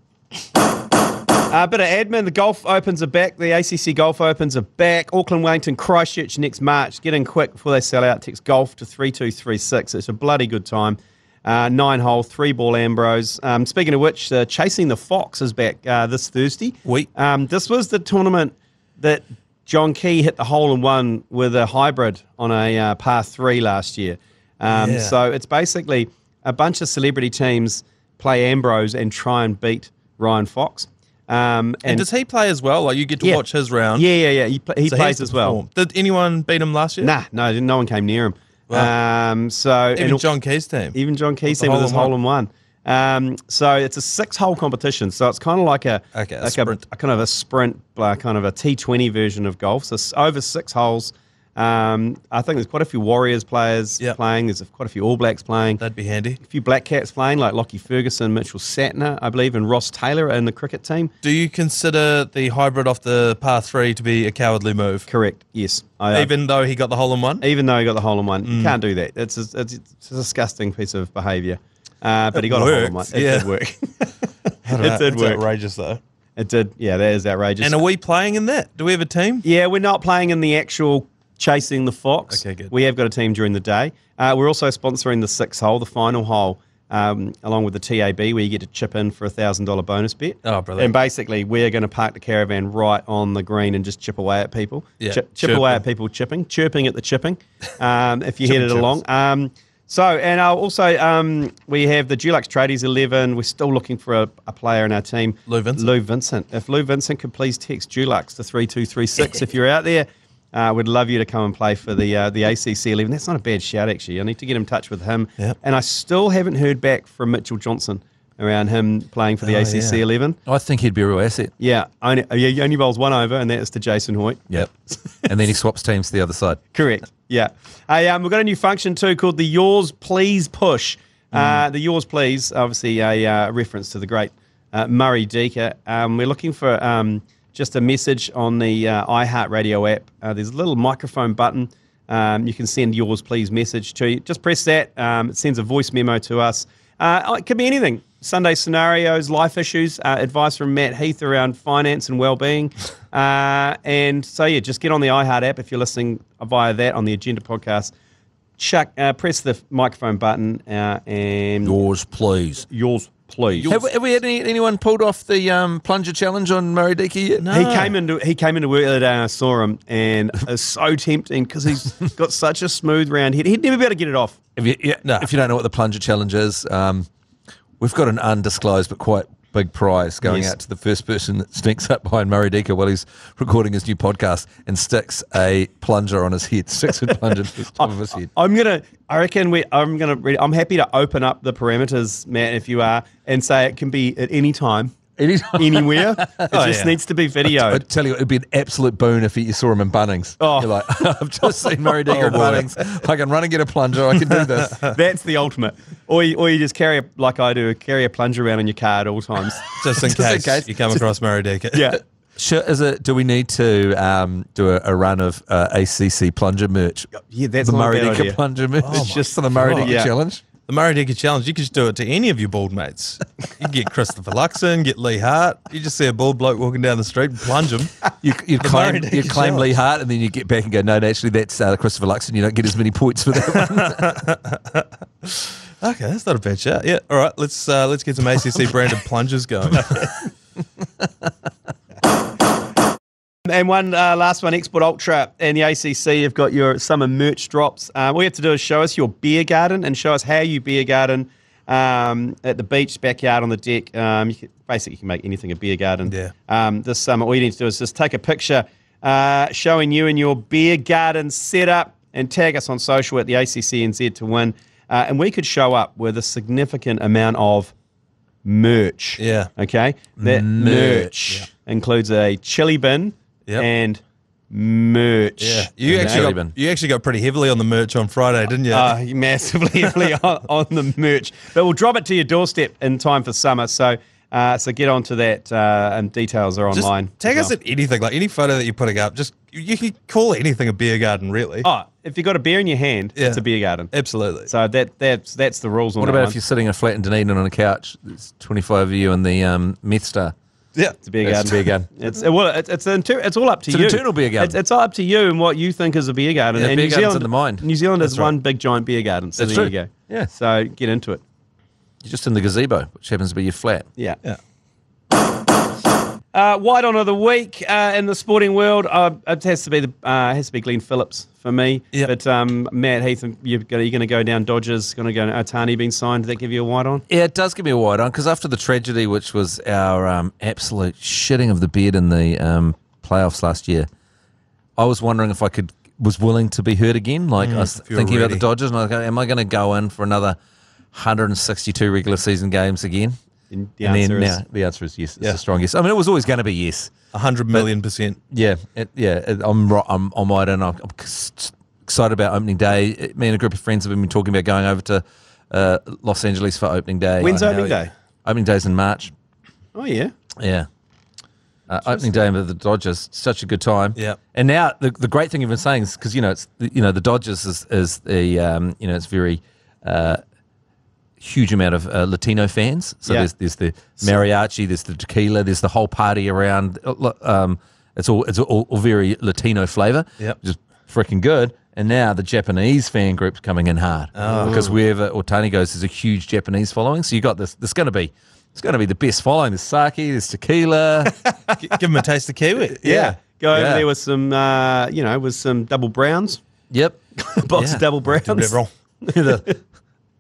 A bit of admin. The golf opens are back. The ACC Golf Opens are back. Auckland, Wellington, Christchurch next March. Get in quick before they sell out. Text golf to 3236. It's a bloody good time. 9-hole, 3-ball Ambrose. Speaking of which, Chasing the Fox is back this Thursday. This was the tournament that John Key hit the hole-in-one with a hybrid on a par 3 last year. So it's basically a bunch of celebrity teams play Ambrose and try and beat Ryan Fox. And does he play as well? Like you get to watch his round. Yeah. He So he plays has to as well. perform. Did anyone beat him last year? Nah, no one came near him. Wow. Even John Key's team. Even John Key's the team with his hole-in-one. hole-in-one. So it's a 6-hole competition. So it's kind of like a sprint. a kind of a sprint, kind of a T20 version of golf. So it's over 6 holes. I think there's quite a few Warriors players playing. There's quite a few All Blacks playing. That'd be handy. A few Black Cats playing, like Lockie Ferguson, Mitchell Satner, I believe, and Ross Taylor in the cricket team. Do you consider the hybrid off the par 3 to be a cowardly move? Correct, yes. Even though he got the hole-in-one? Even though he got the hole-in-one. You can't do that. It's a disgusting piece of behaviour. But he got a hole-in-one. It did work. It did It's work. outrageous, though. It did. Yeah, that is outrageous. And are we playing in that? Do we have a team? Yeah, we're not playing in the actual Chasing the Fox. Okay, good. We have got a team during the day. We're also sponsoring the 6th hole, the final hole, along with the TAB, where you get to chip in for a $1,000 bonus bet. Oh, brilliant. And basically, we're going to park the caravan right on the green and just chip away at people. Yeah, Chip away at people chirping at the chipping, if you headed chips. along. We have the Dulux Tradies 11. We're still looking for a player in our team. Lou Vincent. Lou Vincent. If Lou Vincent could please text Dulux to 3236 if you're out there. We'd love you to come and play for the ACC 11. That's not a bad shout, actually. I need to get in touch with him. Yep. And I still haven't heard back from Mitchell Johnson around him playing for the ACC 11. I think he'd be a real asset. Yeah, he only bowls one over, and that is to Jason Hoyt. Yep. And then he swaps teams to the other side. Correct. Yeah. We've got a new function too called the Yours Please push. The Yours Please, obviously a reference to the great Murray Deaker. We're looking for just a message on the iHeartRadio app. There's a little microphone button. You can send Yours Please message to you. Just press that. It sends a voice memo to us. It could be anything. Sunday scenarios, life issues, advice from Matt Heath around finance and well-being. And so, just get on the iHeart app if you're listening via that on the Agenda podcast. Press the microphone button and... Yours, please. Yours, please. Have we had anyone pulled off the plunger challenge on Murray Deaker yet? No. He came into work the other day and I saw him, and it's so tempting because he's got such a smooth round head. He'd never be able to get it off. If you don't know what the plunger challenge is, we've got an undisclosed but quite big prize going out to the first person that sneaks up behind Murray Decker while he's recording his new podcast and sticks a plunger on his head, sticks a plunger to the top of his head. I'm happy to open up the parameters, Matt, if you are, and say it can be at any time. Anywhere. It just needs to be video. I tell you, it'd be an absolute boon if you saw him in Bunnings. Oh. You're like, I've just seen Murray Decker in Bunnings. I can run and get a plunger. I can do this. That's the ultimate. Or you just carry, like I do, carry a plunger around in your car at all times. Just in case you come across Murray Decker. Yeah. Sure, do we need to do a run of ACC plunger merch? Yeah, that's the not Murray a bad Decker idea. plunger merch. It's just for the Murray Decker challenge. The Murray Decker Challenge, you could just do it to any of your bald mates. You can get Christopher Luxon, get Lee Hart. You just see a bald bloke walking down the street and plunge him. You claim Lee Hart and then you get back and go, no, actually, that's Christopher Luxon. You don't get as many points for that one. Okay, that's not a bad shout. Yeah, all right, let's get some ACC branded plungers going. And one last one, Export Ultra and the ACC have got your summer merch drops. All you have to do is show us your beer garden and show us how you beer garden at the beach, backyard, on the deck. You can make anything a beer garden. Yeah. This summer, all you need to do is just take a picture showing you and your beer garden setup and tag us on social at the ACC NZ to win. And we could show up with a significant amount of merch. Yeah. Okay? That merch includes a chili bin. Yep. And merch. Yeah, you actually got pretty heavily on the merch on Friday, didn't you? Massively heavily on the merch. But we'll drop it to your doorstep in time for summer. So get onto that, and details are online. Just tag us at anything, like any photo that you're putting up. Just you can call anything a beer garden, really. Oh, if you've got a beer in your hand, it's a beer garden. Absolutely. So that's the rules on What that about one. if you're sitting in a flat in Dunedin on a couch? There's 25 of you in the Meth Star. Yeah, It's a beer garden. It's a beer garden. It's all up to you. It's an internal beer garden. It's all up to you and what you think is a beer garden. Yeah, and beer New garden's Zealand, in the mind. New Zealand is That's right. one big giant beer garden. So That's there true. you go. Yeah. So get into it. You're just in the gazebo, which happens to be your flat. Yeah. Yeah. White on of the week in the sporting world, it has to be Glenn Phillips for me. Yep. But Matt, Heath, you're going to go down Dodgers. Going to go Otani being signed. Does that give you a white on? Yeah, it does give me a white on because after the tragedy, which was our absolute shitting of the bed in the playoffs last year, I was wondering if was willing to be hurt again. Like I was thinking about the Dodgers, and I go, am I going to go in for another 162 regular season games again? And the answer is the answer is yes. It's a strong yes. I mean, it was always going to be yes. 100 million%. Yeah, I'm right in. I'm excited about opening day. Me and a group of friends have been talking about going over to Los Angeles for opening day. When's opening day? Opening day's in March. Oh yeah. Yeah. Opening day with the Dodgers, such a good time. Yeah. And now the great thing you've been saying is because the Dodgers is the it's very huge amount of Latino fans. So there's the mariachi, there's the tequila, there's the whole party around. It's all very Latino flavor. Yep. Just freaking good. And now the Japanese fan group's coming in hard because wherever Otani goes, there's a huge Japanese following. So you got this. It's going to be the best following. There's sake, there's tequila. Give them a taste of kiwi. Yeah. Go over there with some with some double browns. Yep. Box of double browns.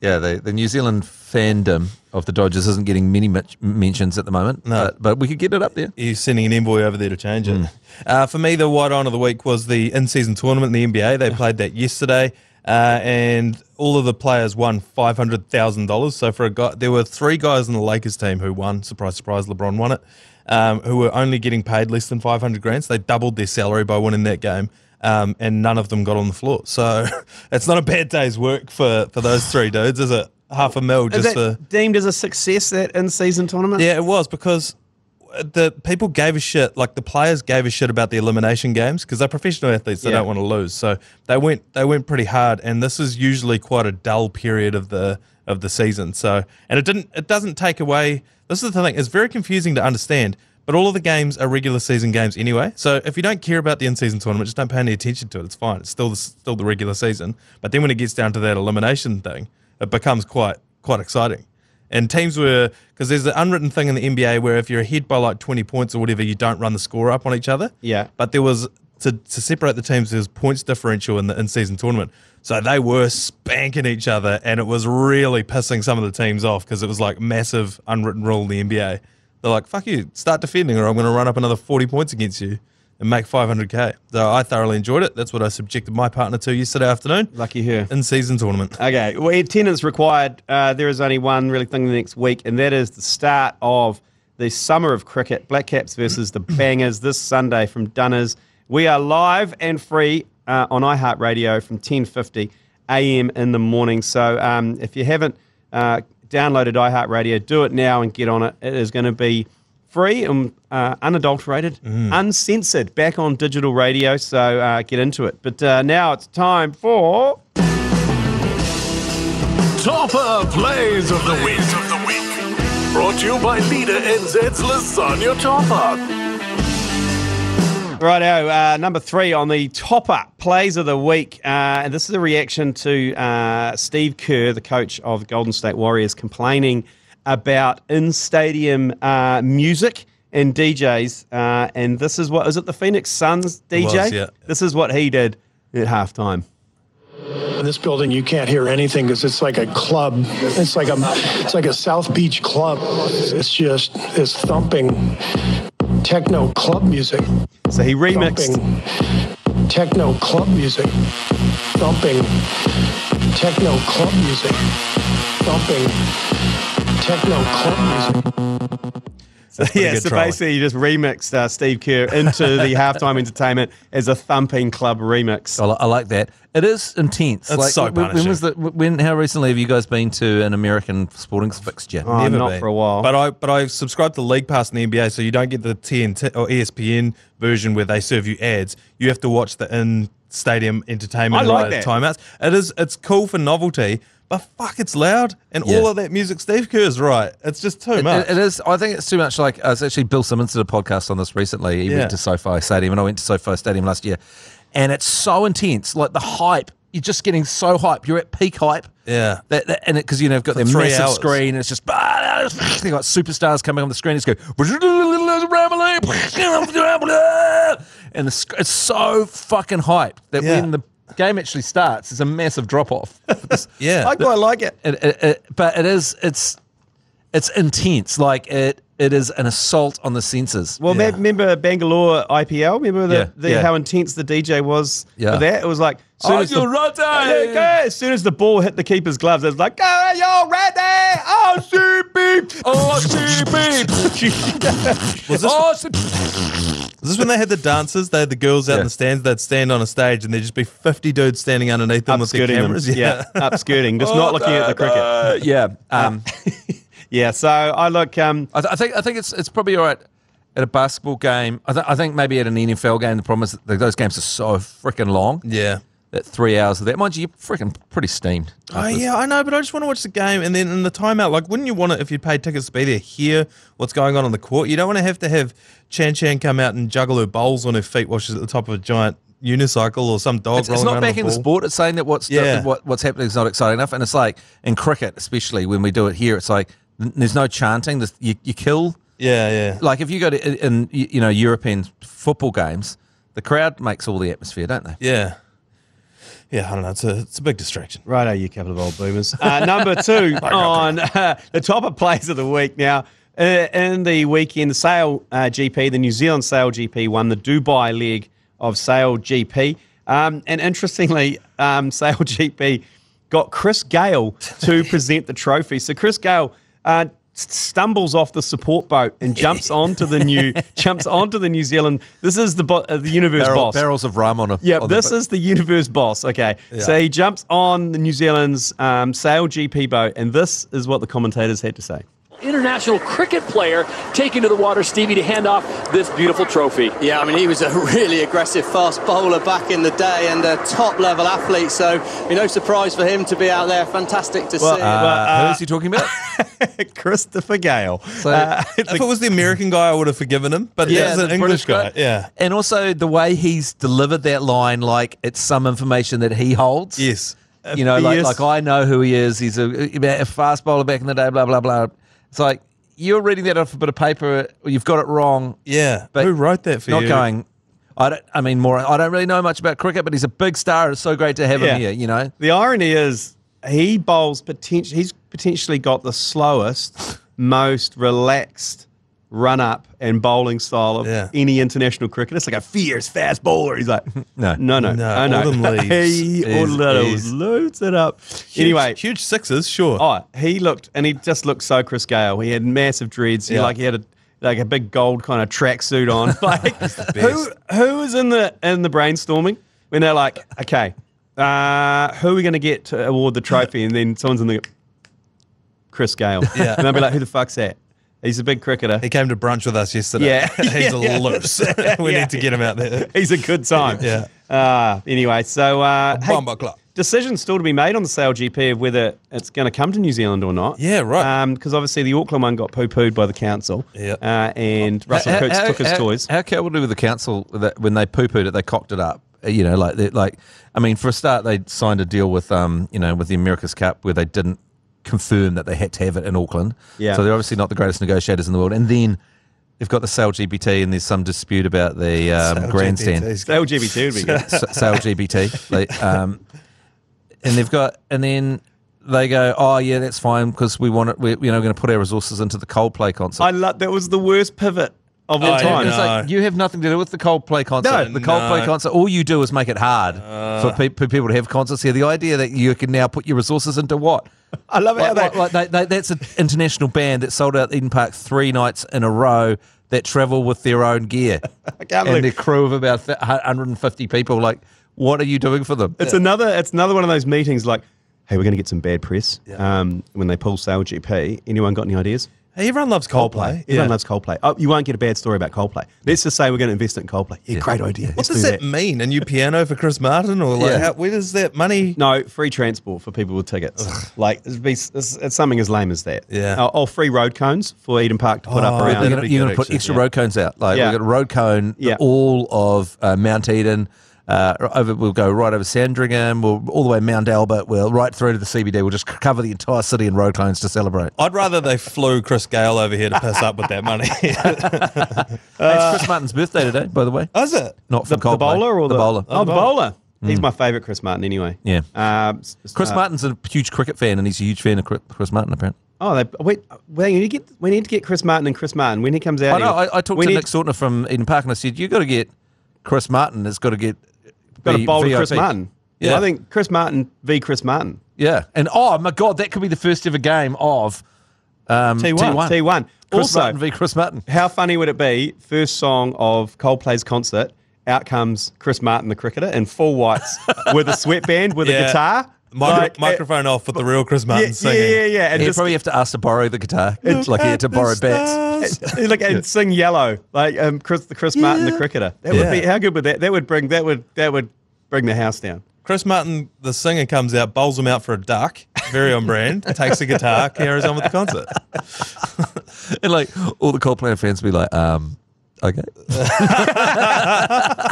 The New Zealand fandom of the Dodgers isn't getting many mentions at the moment. No. But we could get it up there. You're sending an envoy over there to change it. For me, the white on of the week was the in-season tournament in the NBA. They played that yesterday, and all of the players won $500,000. So for a guy, there were 3 guys on the Lakers team who won. Surprise, surprise, LeBron won it. Who were only getting paid less than $500,000. So they doubled their salary by winning that game. And none of them got on the floor. So it's not a bad day's work for those 3 dudes, is it? $500,000 just Is that deemed as a success, that in-season tournament? Yeah, it was, because the people gave a shit, like the players gave a shit about the elimination games because they're professional athletes, they don't want to lose. So they went pretty hard, and this is usually quite a dull period of the season. So, and it doesn't take away. This is the thing, it's very confusing to understand. But all of the games are regular season games anyway. So if you don't care about the in-season tournament, just don't pay any attention to it. It's fine. It's still the regular season. But then when it gets down to that elimination thing, it becomes quite exciting. And teams were, because there's an unwritten thing in the NBA where if you're ahead by like 20 points or whatever, you don't run the score up on each other. Yeah. But there was, to separate the teams, there's points differential in the in-season tournament. So they were spanking each other, and it was really pissing some of the teams off because it was like massive unwritten rule in the NBA. they're like, fuck you, start defending or I'm going to run up another 40 points against you and make 500K. So I thoroughly enjoyed it. That's what I subjected my partner to yesterday afternoon. Lucky her. In-season tournament. Okay, well, attendance required. There is only one really thing the next week, and that is the start of the summer of cricket. Black Caps versus the Bangers this Sunday from Dunners. We are live and free on iHeartRadio from 10:50 a.m. in the morning. So if you haven't downloaded iHeartRadio, do it now and get on it. It is going to be free and unadulterated, uncensored, back on digital radio. So get into it. But now it's time for Toppa Plays of the Week. Brought to you by Leader NZ's Lasagna Toppa. Righto, number 3 on the Toppa Plays of the Week. And this is a reaction to Steve Kerr, the coach of the Golden State Warriors, complaining about in-stadium music and DJs. And this is what, is it the Phoenix Suns DJ? Was, yeah. This is what he did at halftime. In this building, you can't hear anything because it's like a club. It's like a South Beach club. It's just this thumping techno club music. So he remixed Thumping techno club music. Thumping techno club music. Thumping techno club music. Yeah, so basically you just remixed Steve Kerr into the halftime entertainment as a thumping club remix. I like that. It is intense. It's so when how recently have you guys been to an American sporting fixture? Oh, Never not been. for a while. But I subscribe to League Pass in the NBA, so you don't get the TNT or ESPN version where they serve you ads. You have to watch the in-stadium entertainment I like related that. timeouts. It's cool for novelty, but fuck, it's loud. And all of that music Steve Kerr's right. It's just too much. It is. I think it's too much. Like, it's actually Bill Simmons did a podcast on this recently. He went to SoFi Stadium, and I went to SoFi Stadium last year. And it's so intense. Like, the hype, you're just getting so hype. You're at peak hype. Yeah. And because, you've got their 3 massive hours. screen, and it's just, they've got superstars coming on the screen. It's go, and it's so fucking hype that when the game actually starts, there's a massive drop off. Yeah. I quite like it. But it's intense. Like, it is an assault on the senses. Well, remember Bangalore IPL? Remember how intense the DJ was for that? It was like, as soon as the ball hit the keeper's gloves, it was like, "Are you ready? OCB! Was this when they had the dancers? They had the girls out in the stands. They'd stand on a stage and there'd just be 50 dudes standing underneath them with their cameras. Yeah, upskirting, just not looking at the cricket. Yeah, so I look. I think it's probably all right at a basketball game. I think maybe at an NFL game, the problem is that those games are so freaking long. Yeah. That 3 hours of that. Mind you, you're freaking pretty steamed. Oh, yeah, I know, but I just want to watch the game. And then in the timeout, like, wouldn't you want to, if you paid tickets to be there, hear what's going on the court? You don't want to have Chan Chan come out and juggle her bowls on her feet while she's at the top of a giant unicycle or some dog rolling around. It's not backing the sport. It's saying that what's happening is not exciting enough. And it's like, in cricket, especially when we do it here, it's like, there's no chanting. You kill. Yeah. Like, if you go to in European football games, the crowd makes all the atmosphere, don't they? Yeah. Yeah, I don't know. It's a big distraction. Righto, you couple of old boomers. Number 2 on the Toppa Plays of the Week. Now, in the weekend, the Sail GP, the New Zealand Sail GP, won the Dubai leg of Sail GP. And interestingly, Sail GP got Chris Gale to present the trophy. So Chris Gale stumbles off the support boat and jumps onto the New Zealand. This is the Universe boss. Barrels of rum on a. Yeah, this is the Universe boss. Okay, so he jumps on the New Zealand's Sail GP boat, and this is what the commentators had to say. International cricket player taken to the water, Stevie, to hand off this beautiful trophy. Yeah, I mean, he was a really aggressive fast bowler back in the day and a top-level athlete, so no surprise for him to be out there. Fantastic to see. Who is he talking about? Christopher Gale. So, if it was the American guy, I would have forgiven him, but it's an English guy. Yeah. And also the way he's delivered that line, like it's some information that he holds. Yes. Like I know who he is. He's a fast bowler back in the day, blah, blah, blah. It's like, you're reading that off a bit of paper, you've got it wrong. Yeah. But who wrote that for you? Not going, I don't really know much about cricket, but he's a big star. It's so great to have him here, The irony is he bowls he's potentially got the slowest, most relaxed run-up and bowling style of Yeah. any international cricketer. It's like a fierce, fast bowler. He's like, no. Autumn leaves. He loads it up. Anyway. Huge sixes, sure. Oh, he just looked so Chris Gale. He had massive dreads. He had a big gold kind of tracksuit on. Like, who was in the brainstorming when they're like, okay, who are we going to get to award the trophy? And then someone's in the Chris Gale. Yeah. And they'll be like, who the fuck's that? He's a big cricketer. He came to brunch with us yesterday. Yeah. He's loose. We need to get him out there. He's a good time. Yeah. Anyway, so Bomber club. decisions still to be made on the Sail GP of whether it's going to come to New Zealand or not. Yeah, right. Because obviously the Auckland one got poo-pooed by the council. Yeah. And Russell Coates took his toys. How cowardly with the council that when they poo-pooed it, they cocked it up. You know, for a start, they signed a deal with with the America's Cup where they didn't confirm that they had to have it in Auckland. Yeah. So they're obviously not the greatest negotiators in the world. And then they've got the Sail GPT, and there's some dispute about the grandstand. Sail GBT would be good. Sail GBT. And then they go, oh yeah, that's fine because we want it. We're going to put our resources into the Coldplay concert. That was the worst pivot of all Oh, time. It's like you have nothing to do with the Coldplay concert. No. The Coldplay concert, all you do is make it hard for people to have concerts here. The idea that you can now put your resources into what? I love it. That's an international band that sold out Eden Park 3 nights in a row that travel with their own gear and their crew of about 150 people. Like, what are you doing for them? It's another one of those meetings like, hey, we're going to get some bad press when they pull Sail GP. Anyone got any ideas? Hey, everyone loves Coldplay. Everyone loves Coldplay. Oh, you won't get a bad story about Coldplay. Let's just say we're going to invest in Coldplay. Yeah, great idea. What Let's does do that mean? A new piano for Chris Martin? Or where does that money... No, free transport for people with tickets. Like, it's something as lame as that. Yeah. Or free road cones for Eden Park to put up around. You're going to put extra road cones out. Like, we've got a road cone, all of Mount Eden. We'll go right over Sandringham, all the way Mount Albert, right through to the CBD. We'll just cover the entire city in road cones to celebrate. I'd rather they flew Chris Gale over here to piss up with that money. It's Chris Martin's birthday today, by the way. Oh, is it? Not from The Coldplay. bowler or the bowler? Oh, the bowler. He's my favourite Chris Martin anyway. Yeah. Chris Martin's a huge cricket fan, and he's a huge fan of Chris Martin, apparently. Oh, we need to get Chris Martin and Chris Martin when he comes out. I talked to Nick Sortner from Eden Park, and I said, you've got to get Chris Martin. Has got to get... Got to bowl to Chris VIP. Martin. Yeah. I think Chris Martin v. Chris Martin. Yeah. And, oh, my God, that could be the first ever game of T1. Chris Also, Martin v. Chris Martin. how funny would it be, first song of Coldplay's concert, out comes Chris Martin, the cricketer, in full whites with a sweatband, with a guitar. Microphone off with the real Chris Martin singing. Yeah. And He'd probably have to ask to borrow the guitar. It's like he had to borrow bats. and sing Yellow, like Chris Martin, the cricketer. That would be, how good would that? That would bring the house down. Chris Martin, the singer, comes out, bowls him out for a duck, very on brand, takes a guitar, carries on with the concert. And like all the Coldplay fans would be like, okay.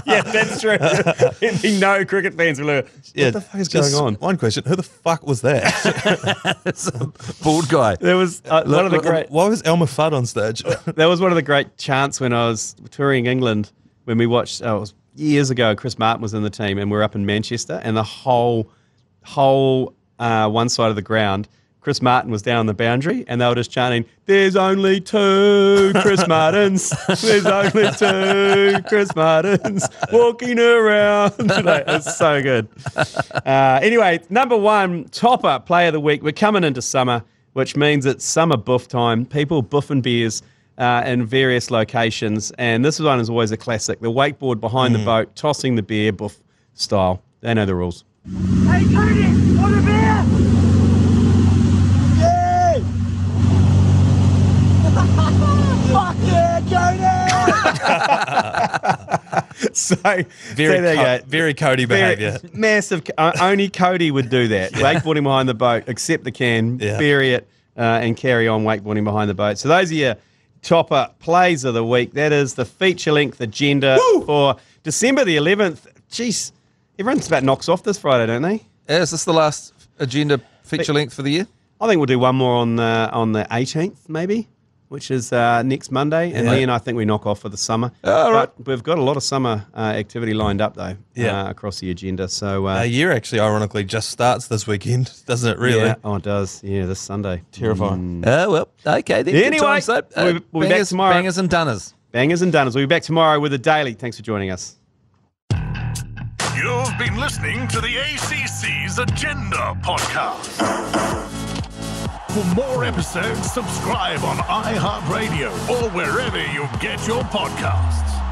Yeah, that's true. No cricket fans will look, what the fuck is going on? One question, who the fuck was that? It's a bald guy. There was one of the great... Why was Elmer Fudd on stage? That was one of the great chants when I was touring England, when we watched, it was years ago, Chris Martin was in the team and we were up in Manchester, and the whole one side of the ground, Chris Martin was down the boundary, and they were just chanting, "There's only 2 Chris Martins. There's only 2 Chris Martins walking around." It's so good. Anyway, number 1, Toppa Player of the Week. We're coming into summer, which means it's summer buff time. People buffing beers in various locations, and this one is always a classic. The wakeboard behind the boat, tossing the beer, buff style. They know the rules. Hey, Cody, want a beer? Yay! Fuck yeah, Cody! So there you go. Very Cody behaviour. Massive. Only Cody would do that. Wakeboarding behind the boat, accept the can, bury it, and carry on wakeboarding behind the boat. So those are your Toppa Plays of the Week. That is the feature-length agenda for December the 11th. Jeez, everyone's about knocks off this Friday, don't they? Is this the last agenda feature length for the year? I think we'll do one more on the 18th, maybe. which is next Monday, and then I think we knock off for the summer. But we've got a lot of summer activity lined up, though, across the agenda. So our year actually, ironically, just starts this weekend, doesn't it? Really? Yeah. Oh, it does. Yeah, this Sunday. Terrifying. Well, okay. Then Anyway, we'll be back tomorrow. Bangers and dunners. Bangers and dunners. We'll be back tomorrow with a daily. Thanks for joining us. You've been listening to the ACC's Agenda podcast. For more episodes, subscribe on iHeartRadio or wherever you get your podcasts.